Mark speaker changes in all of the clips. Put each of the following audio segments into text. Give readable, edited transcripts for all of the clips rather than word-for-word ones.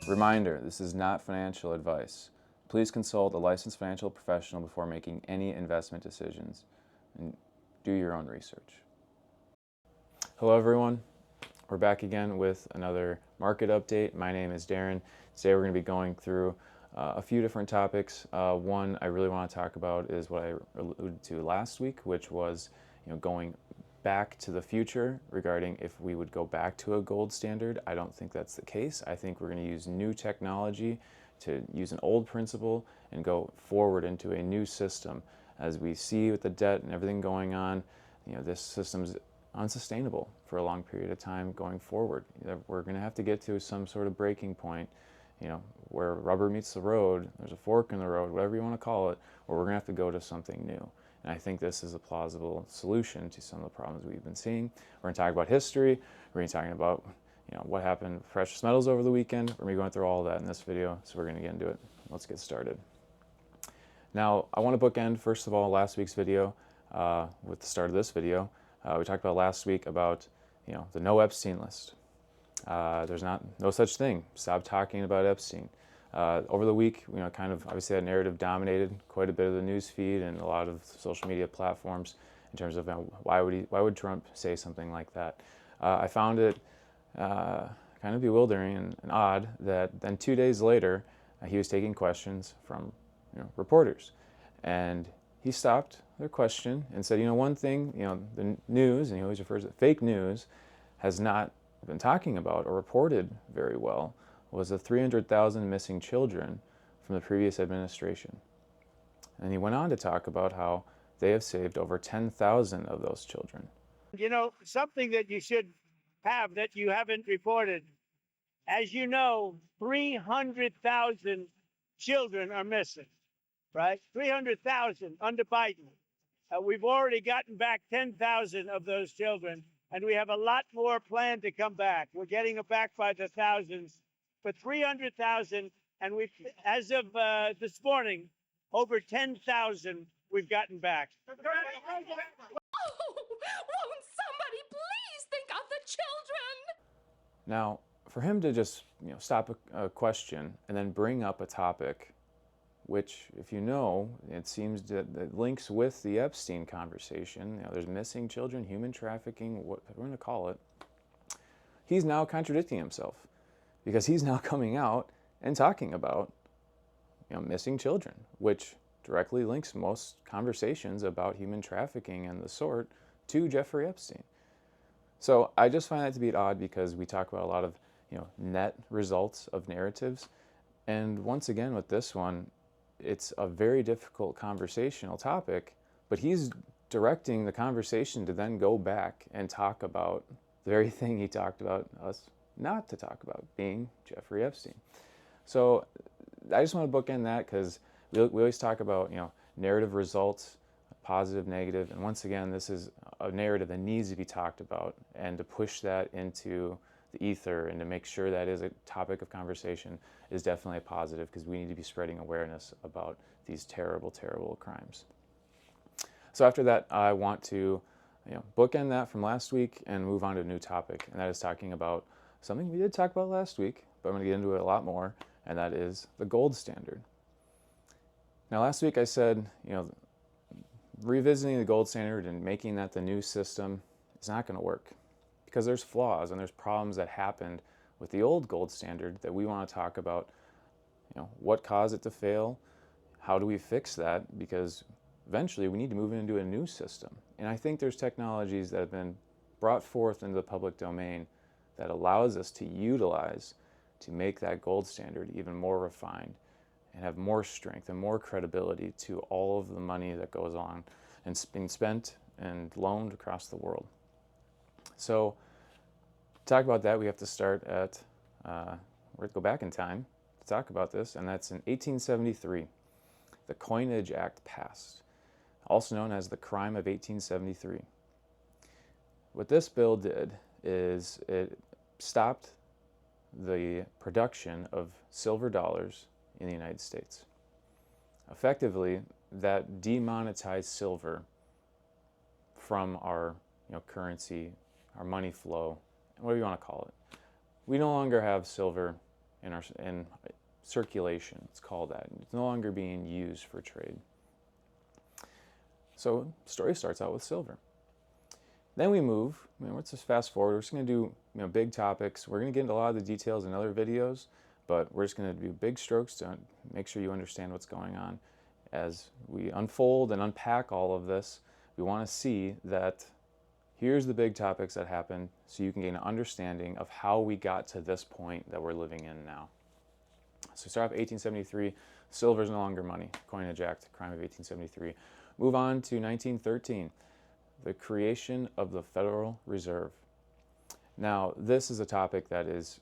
Speaker 1: Reminder, this is not financial advice. Please consult a licensed financial professional before making any investment decisions, and do your own research. Hello everyone, we're back again with another market update. My name is Darren. Today we're going to be going through a few different topics. One I really want to talk about is what I alluded to last week, which was going back to the future regarding if we would go back to a gold standard. I don't think that's the case. I think we're going to use new technology to use an old principle and go forward into a new system. As we see with the debt and everything going on, this system's unsustainable for a long period of time going forward. We're going to have to get to some sort of breaking point, where rubber meets the road, there's a fork in the road, whatever you want to call it, where we're going to have to go to something new. And I think this is a plausible solution to some of the problems we've been seeing. We're going to talk about history. We're going to be talking about what happened with precious metals over the weekend. We're going to be going through all of that in this video, so we're going to get into it. Let's get started. Now, I want to bookend, first of all, last week's video with the start of this video. We talked about last week about the no Epstein list. There's no such thing. Stop talking about Epstein. Over the week, kind of obviously that narrative dominated quite a bit of the news feed and a lot of social media platforms in terms of why would Trump say something like that. I found it kind of bewildering and odd that then 2 days later he was taking questions from reporters, and he stopped their question and said, one thing the news, and he always refers to fake news, has not been talking about or reported very well was the 300,000 missing children from the previous administration. And he went on to talk about how they have saved over 10,000 of those children.
Speaker 2: Something that you should have that you haven't reported. As you know, 300,000 children are missing, right? 300,000 under Biden. We've already gotten back 10,000 of those children, and we have a lot more planned to come back. We're getting them back by the thousands. For 300,000, and as of this morning, over 10,000 we've gotten back.
Speaker 3: Oh, won't somebody please think of the children?
Speaker 1: Now, for him to just stop a question and then bring up a topic, which, if it seems that it links with the Epstein conversation. There's missing children, human trafficking, what we're going to call it. He's now contradicting himself, because he's now coming out and talking about missing children, which directly links most conversations about human trafficking and the sort to Jeffrey Epstein. So I just find that to be odd, because we talk about a lot of net results of narratives, and once again with this one, it's a very difficult conversational topic, but he's directing the conversation to then go back and talk about the very thing he talked about us not to talk about, being Jeffrey Epstein. So I just want to bookend that, because we always talk about narrative results, positive, negative, and once again, this is a narrative that needs to be talked about, and to push that into the ether and to make sure that is a topic of conversation is definitely a positive, because we need to be spreading awareness about these terrible, terrible crimes. So after that, I want to bookend that from last week and move on to a new topic, and that is talking about something we did talk about last week, but I'm going to get into it a lot more, and that is the gold standard. Now, last week I said, revisiting the gold standard and making that the new system is not going to work, because there's flaws and there's problems that happened with the old gold standard that we want to talk about. What caused it to fail? How do we fix that? Because eventually we need to move into a new system. And I think there's technologies that have been brought forth into the public domain that allows us to utilize to make that gold standard even more refined and have more strength and more credibility to all of the money that goes on and being spent and loaned across the world. So to talk about that, we have to start at, we're going to go back in time to talk about this, and that's in 1873. The Coinage Act passed, also known as the Crime of 1873. What this bill did is it stopped the production of silver dollars in the United States. Effectively, that demonetized silver from our currency, our money flow, whatever you want to call it. We no longer have silver in circulation. It's called that. It's no longer being used for trade. So the story starts out with silver. Then we move, let's just fast forward. We're just going to do big topics. We're going to get into a lot of the details in other videos, but we're just going to do big strokes to make sure you understand what's going on. As we unfold and unpack all of this, we want to see that here's the big topics that happen so you can gain an understanding of how we got to this point that we're living in now. So we start off 1873, silver is no longer money, Coinage Act, crime of 1873. Move on to 1913, the creation of the Federal Reserve. Now, this is a topic that is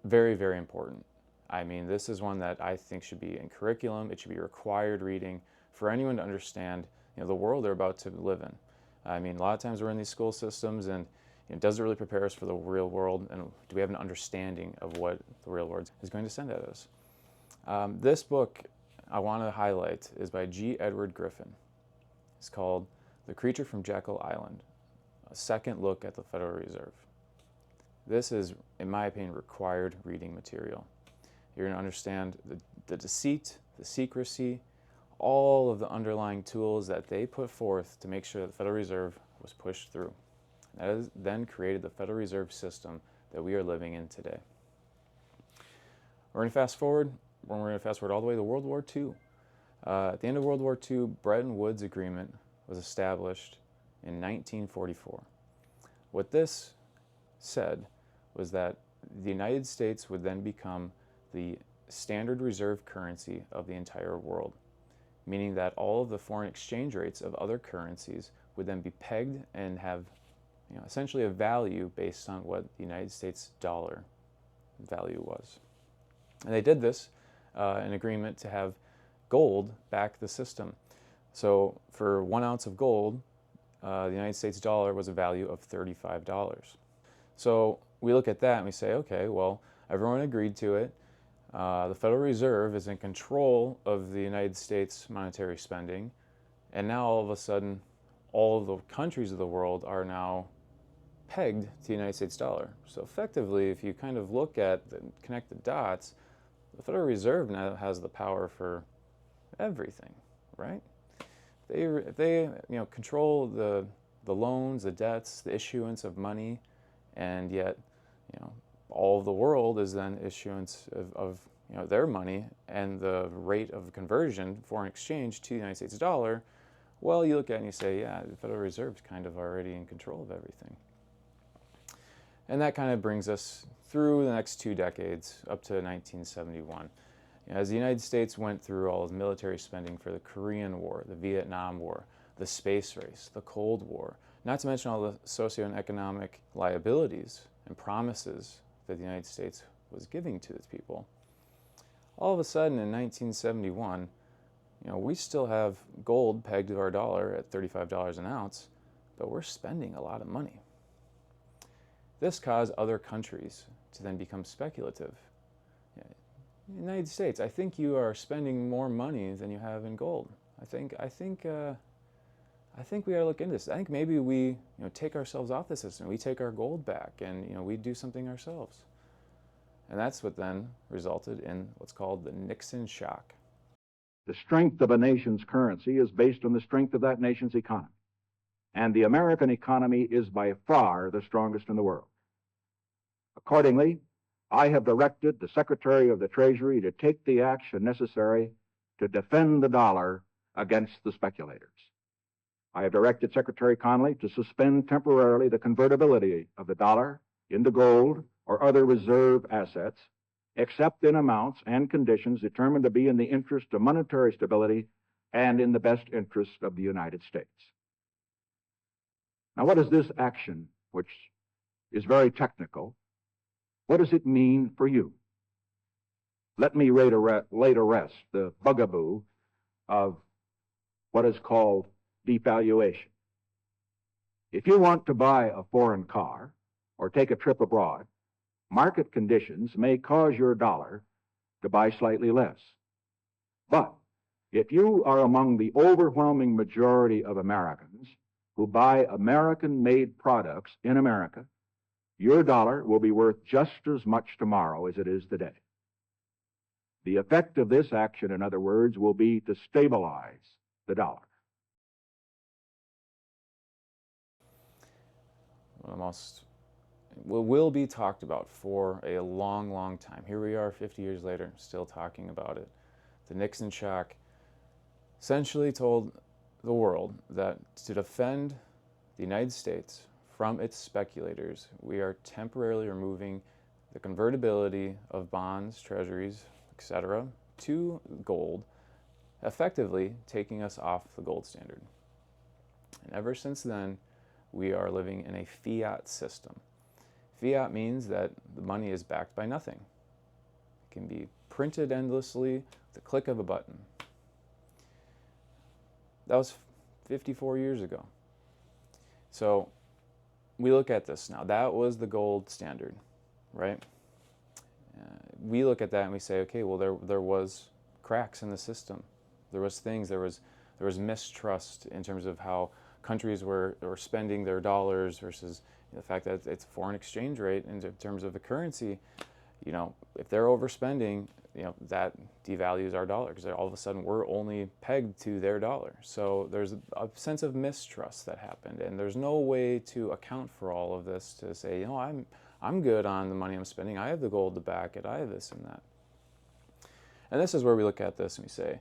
Speaker 1: very, very important. I mean, this is one that I think should be in curriculum. It should be required reading for anyone to understand the world they're about to live in. I mean, a lot of times we're in these school systems and it doesn't really prepare us for the real world, and do we have an understanding of what the real world is going to send at us? This book I want to highlight is by G. Edward Griffin. It's called The Creature from Jekyll Island, a second look at the Federal Reserve. This is, in my opinion, required reading material. You're going to understand the deceit, the secrecy, all of the underlying tools that they put forth to make sure that the Federal Reserve was pushed through. That has then created the Federal Reserve System that we are living in today. We're going to fast forward. We're going to fast forward all the way to World War II. At the end of World War II, Bretton Woods Agreement was established in 1944. What this said was that the United States would then become the standard reserve currency of the entire world, meaning that all of the foreign exchange rates of other currencies would then be pegged and have essentially a value based on what the United States dollar value was. And they did this in agreement to have gold back the system. So for 1 ounce of gold, the United States dollar was a value of $35. So we look at that and we say, okay, well, everyone agreed to it. The Federal Reserve is in control of the United States monetary spending, and now all of a sudden, all of the countries of the world are now pegged to the United States dollar. So effectively, if you kind of look at and connect the dots, the Federal Reserve now has the power for everything, right? They control the loans, the debts, the issuance of money, and yet all of the world is then issuance of their money, and the rate of conversion, foreign exchange, to the United States dollar. Well, you look at it and you say, yeah, the Federal Reserve is kind of already in control of everything. And that kind of brings us through the next 2 decades up to 1971. As the United States went through all of the military spending for the Korean War, the Vietnam War, the space race, the Cold War, not to mention all the socioeconomic liabilities and promises that the United States was giving to its people, all of a sudden in 1971, we still have gold pegged to our dollar at $35 an ounce, but we're spending a lot of money. This caused other countries to then become speculative. The United States, I think you are spending more money than you have in gold. I think we ought to look into this. I think maybe we take ourselves off the system. We take our gold back and we do something ourselves. And that's what then resulted in what's called the Nixon shock.
Speaker 4: The strength of a nation's currency is based on the strength of that nation's economy. And the American economy is by far the strongest in the world. Accordingly, I have directed the Secretary of the Treasury to take the action necessary to defend the dollar against the speculators. I have directed Secretary Connally to suspend temporarily the convertibility of the dollar into gold or other reserve assets, except in amounts and conditions determined to be in the interest of monetary stability and in the best interest of the United States. Now, what does this action, which is very technical, what does it mean for you? Let me lay to rest the bugaboo of what is called devaluation. If you want to buy a foreign car or take a trip abroad, market conditions may cause your dollar to buy slightly less. But if you are among the overwhelming majority of Americans who buy American-made products in America, your dollar will be worth just as much tomorrow as it is today. The effect of this action, in other words, will be to stabilize the dollar.
Speaker 1: One of the most will be talked about for a long, long time. Here we are 50 years later, still talking about it. The Nixon shock essentially told the world that to defend the United States from its speculators, we are temporarily removing the convertibility of bonds, treasuries, etc., to gold, effectively taking us off the gold standard. And ever since then, we are living in a fiat system. Fiat means that the money is backed by nothing. It can be printed endlessly with the click of a button. That was 54 years ago. So we look at this now. That was the gold standard, right? We look at that and we say, okay, well, there was cracks in the system. There was things, there was mistrust in terms of how countries were spending their dollars versus the fact that it's a foreign exchange rate in terms of the currency. You know, if they're overspending, you know, that devalues our dollar because all of a sudden we're only pegged to their dollar. So there's a sense of mistrust that happened, and there's no way to account for all of this to say, you know, I'm good on the money I'm spending. I have the gold to back it. I have this and that. And this is where we look at this and we say,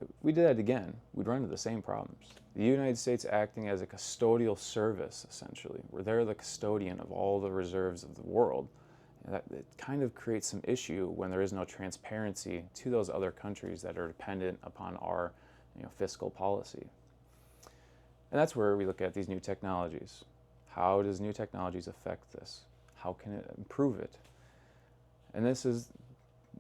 Speaker 1: if we did that again, we'd run into the same problems. The United States acting as a custodial service, essentially, where they're the custodian of all the reserves of the world. And that it kind of creates some issue when there is no transparency to those other countries that are dependent upon our, you know, fiscal policy. And that's where we look at these new technologies. How does new technologies affect this? How can it improve it? And this is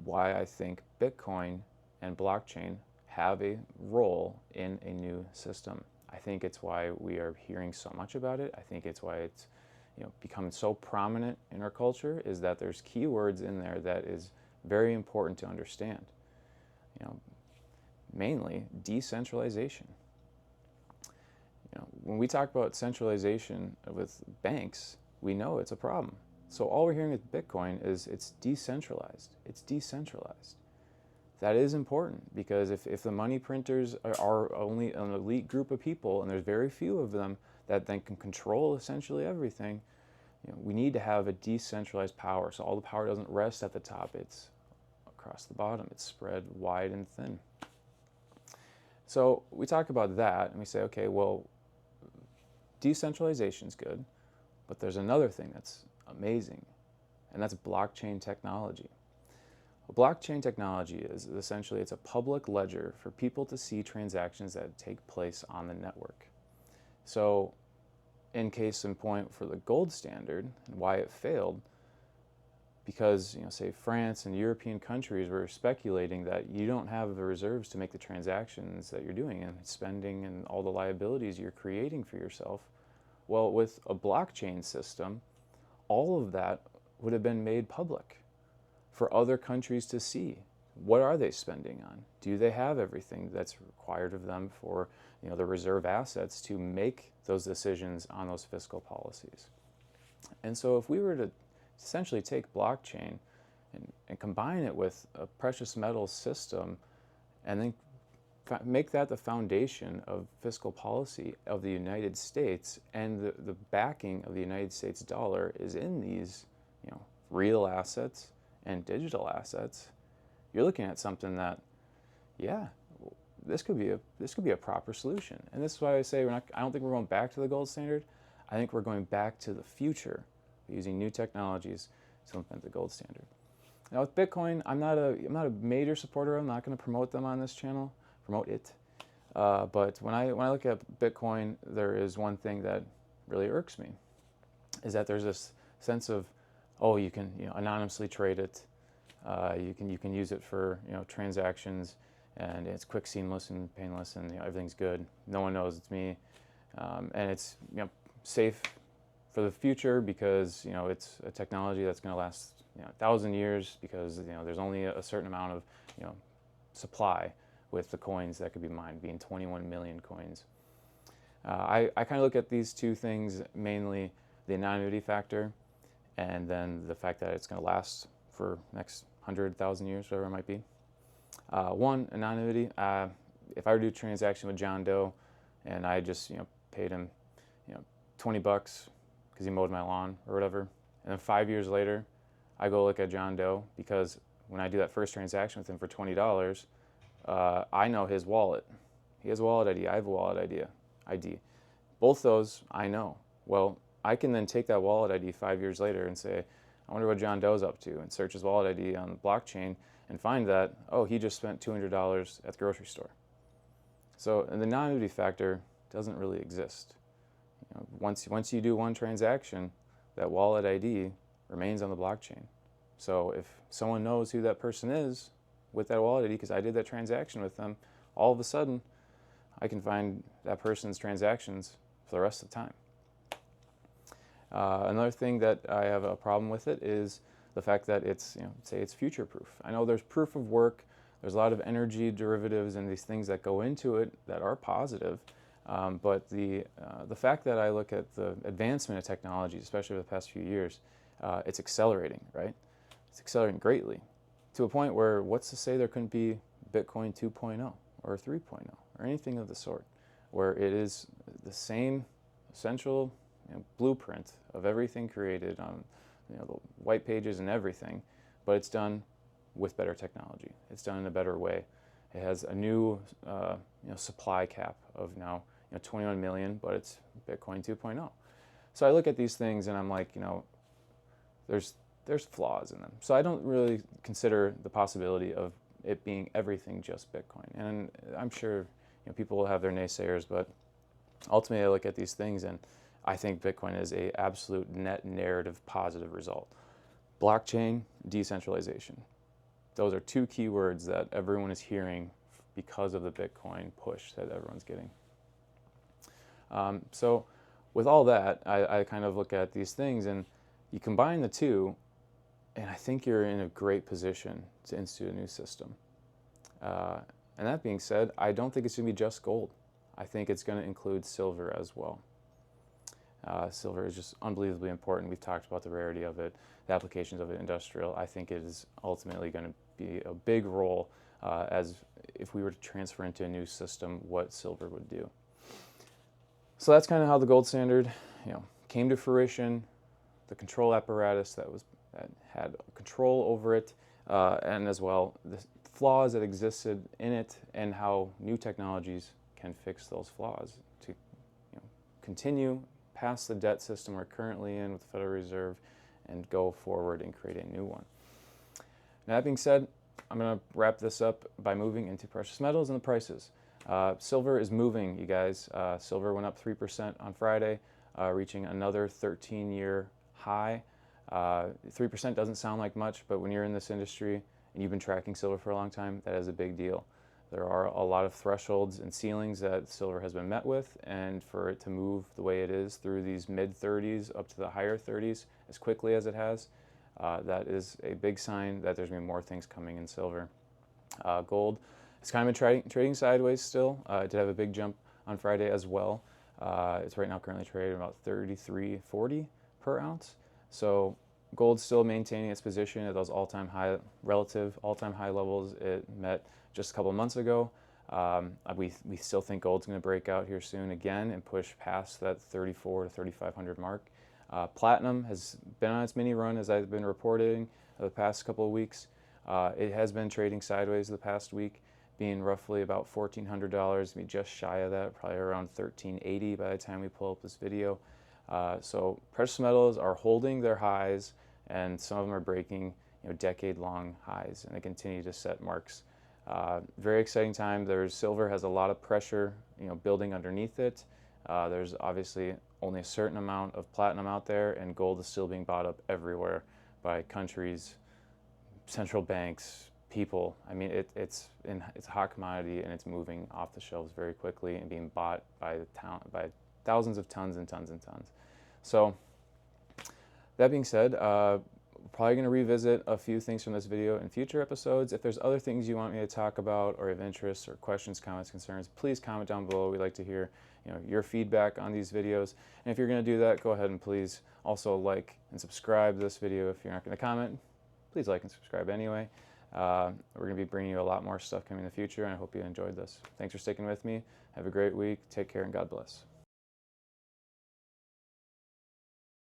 Speaker 1: why I think Bitcoin and blockchain have a role in a new system. I think it's why we are hearing so much about it. I think it's why it's, you know, become so prominent in our culture, is that there's keywords in there that is very important to understand. You know, mainly decentralization. You know, when we talk about centralization with banks, we know it's a problem. So all we're hearing with Bitcoin is it's decentralized. It's decentralized. That is important because if the money printers are only an elite group of people and there's very few of them that then can control essentially everything, you know, we need to have a decentralized power. So all the power doesn't rest at the top, it's across the bottom. It's spread wide and thin. So we talk about that and we say, okay, well, decentralization is good, but there's another thing that's amazing, and that's blockchain technology. Blockchain technology is essentially, it's a public ledger for people to see transactions that take place on the network. So in case in point for the gold standard and why it failed, because, you know, say France and European countries were speculating that you don't have the reserves to make the transactions that you're doing and spending and all the liabilities you're creating for yourself. Well, with a blockchain system, all of that would have been made public for other countries to see. What are they spending on? Do they have everything that's required of them for, you know, the reserve assets to make those decisions on those fiscal policies? And so if we were to essentially take blockchain and combine it with a precious metals system and then make that the foundation of fiscal policy of the United States, and the backing of the United States dollar is in these, you know, real assets and digital assets, you're looking at something that, yeah, this could be a proper solution. And this is why I say I don't think we're going back to the gold standard. I think we're going back to the future, using new technologies to implement the gold standard. Now with Bitcoin, I'm not a major supporter. I'm not going to promote them on this channel, promote it. But when I look at Bitcoin, there is one thing that really irks me, is that there's this sense of, oh, you can, you know, anonymously trade it. You can use it for, you know, transactions, and it's quick, seamless, and painless, and, you know, everything's good. No one knows it's me, and it's, you know, safe for the future because, you know, it's a technology that's going to last, you know, 1,000 years because, you know, there's only a certain amount of, you know, supply with the coins that could be mined, being 21 million coins. I kind of look at these two things, mainly the anonymity factor, and then the fact that it's going to last for next 100,000 years, whatever it might be. One, anonymity. If I were to do a transaction with John Doe and I just paid him 20 bucks because he mowed my lawn or whatever, and then 5 years later I go look at John Doe, because when I do that first transaction with him for $20, I know his wallet. He has a wallet ID. I have a wallet ID. Both those I know. Well, I can then take that wallet ID 5 years later and say, I wonder what John Doe's up to, and search his wallet ID on the blockchain and find that, oh, he just spent $200 at the grocery store. So the anonymity factor doesn't really exist. Once you do one transaction, that wallet ID remains on the blockchain. So if someone knows who that person is with that wallet ID, because I did that transaction with them, all of a sudden I can find that person's transactions for the rest of the time. Another thing that I have a problem with it is the fact that it's, say it's future proof. I know there's proof of work, there's a lot of energy derivatives and these things that go into it that are positive, but the fact that I look at the advancement of technology, especially over the past few years, it's accelerating, right? It's accelerating greatly, to a point where what's to say there couldn't be Bitcoin 2.0 or 3.0 or anything of the sort, where it is the same essential blueprint of everything created on the white pages and everything, but it's done with better technology. It's done in a better way. It has a new supply cap of now 21 million, but it's Bitcoin 2.0. So I look at these things and I'm like, there's flaws in them. So I don't really consider the possibility of it being everything just Bitcoin. And I'm sure people will have their naysayers, but ultimately I look at these things and I think Bitcoin is a absolute net narrative positive result. Blockchain, decentralization. Those are two key words that everyone is hearing because of the Bitcoin push that everyone's getting. So with all that, I kind of look at these things and you combine the two, and I think you're in a great position to institute a new system. And that being said, I don't think it's going to be just gold. I think it's going to include silver as well. Silver is just unbelievably important. We've talked about the rarity of it, the applications of it industrial. I think it is ultimately going to be a big role as if we were to transfer into a new system, what silver would do. So that's kind of how the gold standard came to fruition, the control apparatus that had control over it, and as well the flaws that existed in it and how new technologies can fix those flaws to continue past the debt system we're currently in with the Federal Reserve and go forward and create a new one. Now, that being said, I'm going to wrap this up by moving into precious metals and the prices. Silver is moving, you guys. Silver went up 3% on Friday, reaching another 13-year high. 3% doesn't sound like much, but when you're in this industry and you've been tracking silver for a long time, that is a big deal. There are a lot of thresholds and ceilings that silver has been met with, and for it to move the way it is through these mid-30s up to the higher 30s as quickly as it has, that is a big sign that there's going to be more things coming in silver. Gold, it's kind of been trading sideways still. It did have a big jump on Friday as well. It's right now currently traded about $33.40 per ounce. So gold's still maintaining its position at those relative all-time high levels it met just a couple of months ago. We still think gold's going to break out here soon again and push past that 3,400 to 3,500 mark. Platinum has been on its mini run, as I've been reporting the past couple of weeks. It has been trading sideways the past week, being roughly about $1,400, maybe just shy of that, probably around $1,380 by the time we pull up this video. So precious metals are holding their highs, and some of them are breaking decade-long highs, and they continue to set marks. Very exciting time. Silver has a lot of pressure building underneath it. There's obviously only a certain amount of platinum out there, and gold is still being bought up everywhere by countries, central banks, people. I mean, it's a hot commodity, and it's moving off the shelves very quickly and being bought by thousands of tons and tons and tons. So that being said, probably going to revisit a few things from this video in future episodes. If there's other things you want me to talk about or of interest or questions, comments, concerns, please comment down below. We'd like to hear your feedback on these videos. And if you're going to do that, go ahead and please also like and subscribe to this video. If you're not going to comment, please please like and subscribe anyway. We're going to be bringing you a lot more stuff coming in the future, and I hope you enjoyed this. Thanks for sticking with me. Have a great week. Take care, and God bless.